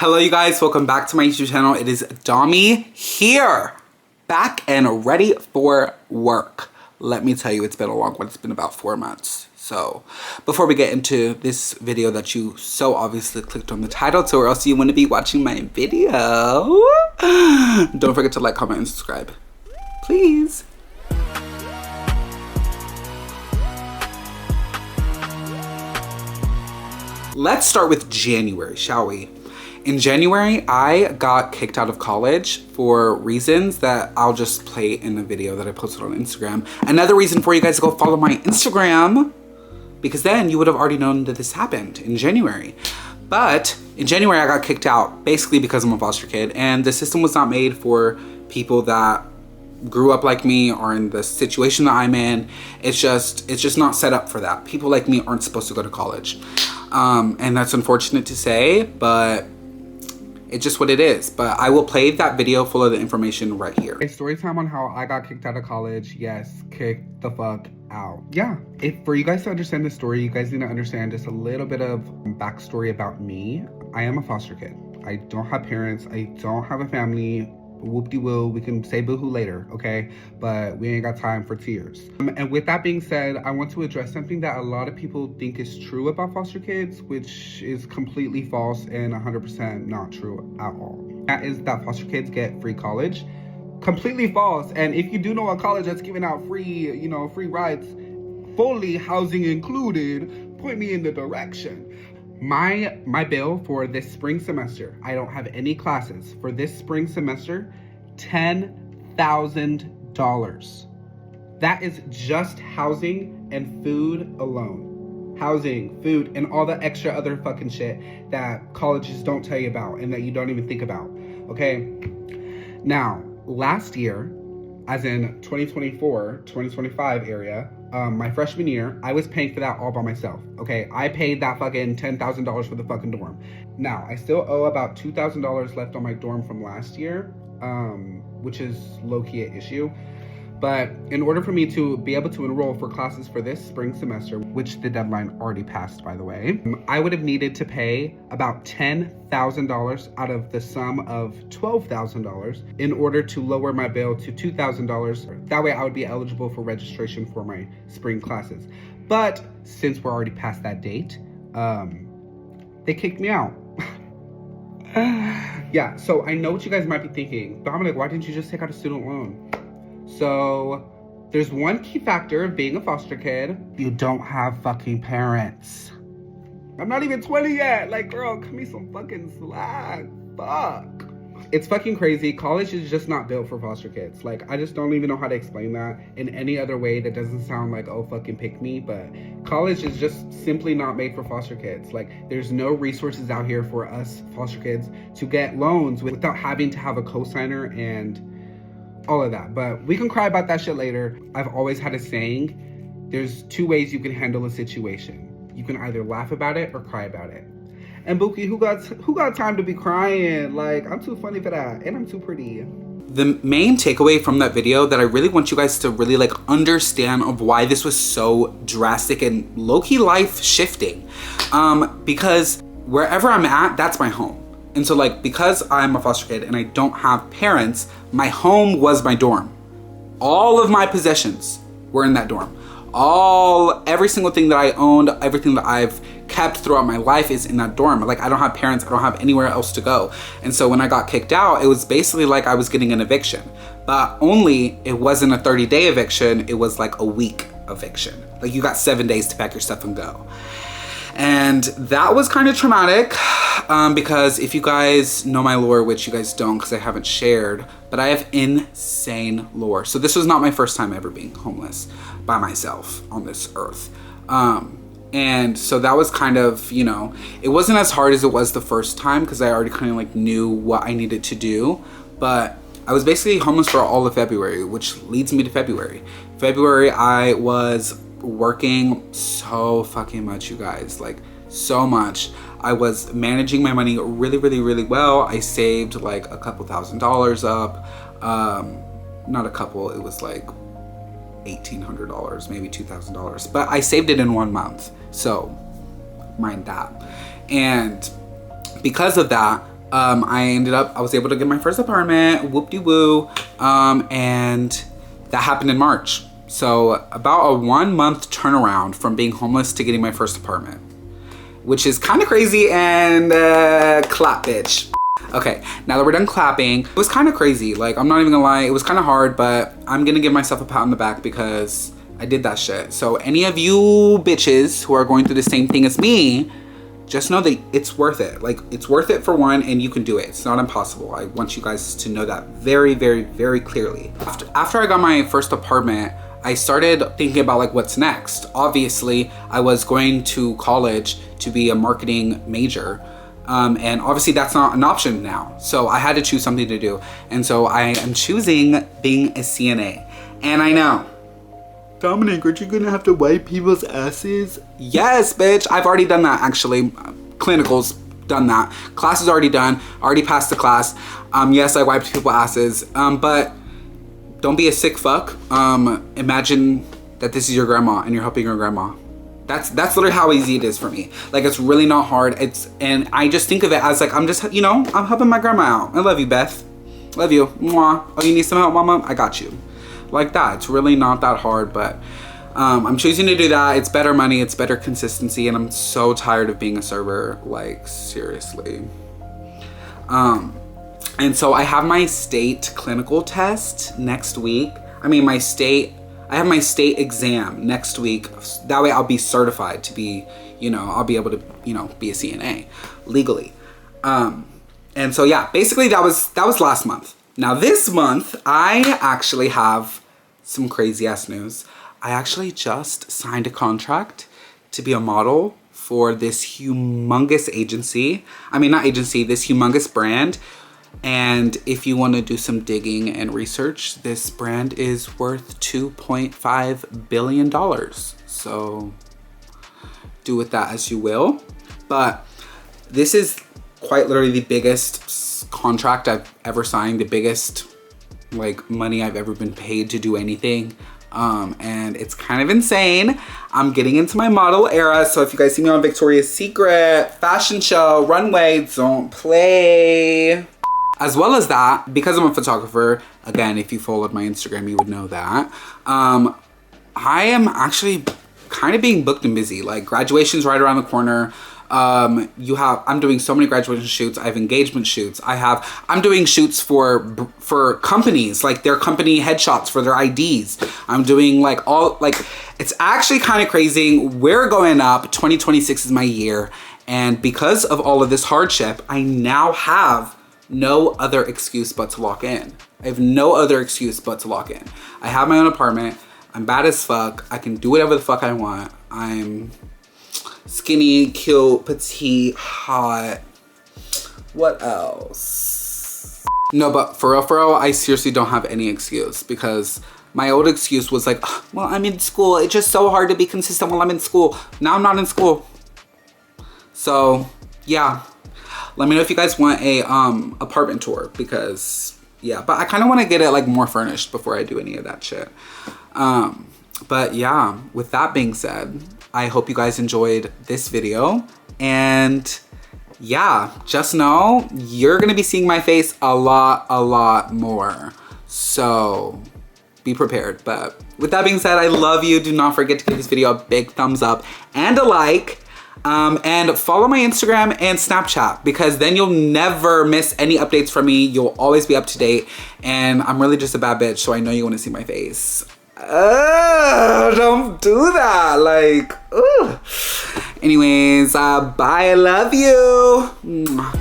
Hello you guys, welcome back to my YouTube channel. It is Dami here, back and ready for work. Let me tell you, it's been a long one. It's been about 4 months. So before we get into this video that you so obviously clicked on the title to, or else you want to be watching my video, don't forget to like, comment, and subscribe, please. Let's start with January, shall we? In January, I got kicked out of college for reasons that I'll just play in the video that I posted on Instagram. Another reason for you guys to go follow my Instagram, because then you would have already known that this happened in January. But in January, I got kicked out basically because I'm a foster kid, and the system was not made for people that grew up like me or in the situation that I'm in. It's just not set up for that. People like me aren't supposed to go to college. And that's unfortunate to say, but it's just what it is. But I will play that video full of the information right here. A story time on how I got kicked out of college. Yes, kicked the fuck out. Yeah, for you guys to understand the story, you guys need to understand just a little bit of backstory about me. I am a foster kid. I don't have parents. I don't have a family. Whoop-de-woo, we can say boohoo later, okay? But we ain't got time for tears. And with that being said, I want to address something that a lot of people think is true about foster kids, which is completely false and 100% not true at all. That is that foster kids get free college. Completely false. And if you do know a college that's giving out free, free rides, fully housing included, point me in the direction. My bill for this spring semester, I don't have any classes. For this spring semester, $10,000. That is just housing and food alone. Housing, food, and all the extra other fucking shit that colleges don't tell you about and that you don't even think about, okay? Now, last year, as in 2024, 2025 area, my freshman year, I was paying for that all by myself, okay? I paid that fucking $10,000 for the fucking dorm. Now, I still owe about $2,000 left on my dorm from last year, which is low-key an issue. But in order for me to be able to enroll for classes for this spring semester, which the deadline already passed, by the way, I would have needed to pay about $10,000 out of the sum of $12,000 in order to lower my bill to $2,000. That way I would be eligible for registration for my spring classes. But since we're already past that date, they kicked me out. Yeah, so I know what you guys might be thinking. Dominic, why didn't you just take out a student loan? So there's one key factor of being a foster kid. You don't have fucking parents. I'm not even 20 yet. Like, girl, cut me some fucking slack. Fuck. It's fucking crazy. College is just not built for foster kids. Like, I just don't even know how to explain that in any other way that doesn't sound like, oh, fucking pick me. But college is just simply not made for foster kids. Like, there's no resources out here for us foster kids to get loans without having to have a cosigner and all of that. But we can cry about that shit later. I've always had a saying, there's two ways you can handle a situation. You can either laugh about it or cry about it. And Buki, who got time to be crying? Like, I'm too funny for that, and I'm too pretty. The main takeaway from that video that I really want you guys to really understand of why this was so drastic and low-key life shifting, because wherever I'm at, that's my home. And so because I'm a foster kid and I don't have parents, my home was my dorm. All of my possessions were in that dorm. Every single thing that I owned, everything that I've kept throughout my life is in that dorm. Like, I don't have parents, I don't have anywhere else to go. And so when I got kicked out, it was basically like I was getting an eviction. But only, it wasn't a 30-day eviction, it was like a week eviction. Like, you got 7 days to pack your stuff and go. And that was kind of traumatic because if you guys know my lore, which you guys don't because I haven't shared, but I have insane lore. So this was not my first time ever being homeless by myself on this earth. And so that was kind of, it wasn't as hard as it was the first time because I already kind of knew what I needed to do. But I was basically homeless for all of February, which leads me to February. February, I was working so fucking much, you guys, so much. I was managing my money really, really, really well. I saved a couple $1,000s up. Not a couple, it was $1,800, maybe $2,000, but I saved it in 1 month. So mind that. And because of that, I was able to get my first apartment, whoop-de-woo, and that happened in March. So about a 1 month turnaround from being homeless to getting my first apartment, which is kind of crazy. And clap, bitch. Okay, now that we're done clapping, it was kind of crazy. Like, I'm not even gonna lie, it was kind of hard, but I'm gonna give myself a pat on the back because I did that shit. So any of you bitches who are going through the same thing as me, just know that it's worth it. Like, it's worth it for one, and you can do it. It's not impossible. I want you guys to know that very, very, very clearly. After I got my first apartment, I started thinking about like what's next. Obviously, I was going to college to be a marketing major. And obviously that's not an option now. So I had to choose something to do. And so I am choosing being a CNA. And I know, Dominic, aren't you gonna have to wipe people's asses? Yes, bitch, I've already done that actually. Clinicals, done that. Class is already done, already passed the class. Yes, I wiped people's asses, but don't be a sick fuck. Imagine that this is your grandma and you're helping your grandma. That's literally how easy it is for me. Like, it's really not hard. And I just think of it as like, I'm just, you know, I'm helping my grandma out. I love you, Beth. Love you. Mwah. Oh, you need some help, mama? I got you. Like that. It's really not that hard, but I'm choosing to do that. It's better money, it's better consistency, and I'm so tired of being a server, like, seriously. And so I have my state clinical test next week. I have my state exam next week. That way I'll be certified to be, you know, I'll be able to, you know, be a CNA legally. And so yeah, basically that was last month. Now this month, I actually have some crazy ass news. I actually just signed a contract to be a model for this humongous agency. I mean, not agency, this humongous brand. And if you want to do some digging and research, this brand is worth $2.5 billion. So do with that as you will. But this is quite literally the biggest contract I've ever signed, the biggest like money I've ever been paid to do anything. And it's kind of insane. I'm getting into my model era. So if you guys see me on Victoria's Secret, fashion show, runway, don't play. As well as that, because I'm a photographer, again, if you followed my Instagram, you would know that. I am actually kind of being booked and busy. Like, graduation's right around the corner. I'm doing so many graduation shoots. I have engagement shoots. I'm doing shoots for companies, like their company headshots for their IDs. I'm doing it's actually kind of crazy. We're going up. 2026 is my year. And because of all of this hardship, I now have no other excuse but to lock in. I have no other excuse but to lock in. I have my own apartment. I'm bad as fuck. I can do whatever the fuck I want. I'm skinny, cute, petite, hot. What else? No, but for real, I seriously don't have any excuse, because my old excuse was like, well, I'm in school. It's just so hard to be consistent while I'm in school. Now I'm not in school. So yeah. Let me know if you guys want a apartment tour, because yeah, but I kind of want to get it like more furnished before I do any of that shit. But yeah, with that being said, I hope you guys enjoyed this video, and yeah, just know you're gonna be seeing my face a lot more. So be prepared. But with that being said, I love you. Do not forget to give this video a big thumbs up and a like. And follow my Instagram and Snapchat, because then you'll never miss any updates from me. You'll always be up to date. And I'm really just a bad bitch, so I know you want to see my face. Don't do that. Like, ugh. Anyways, bye. I love you.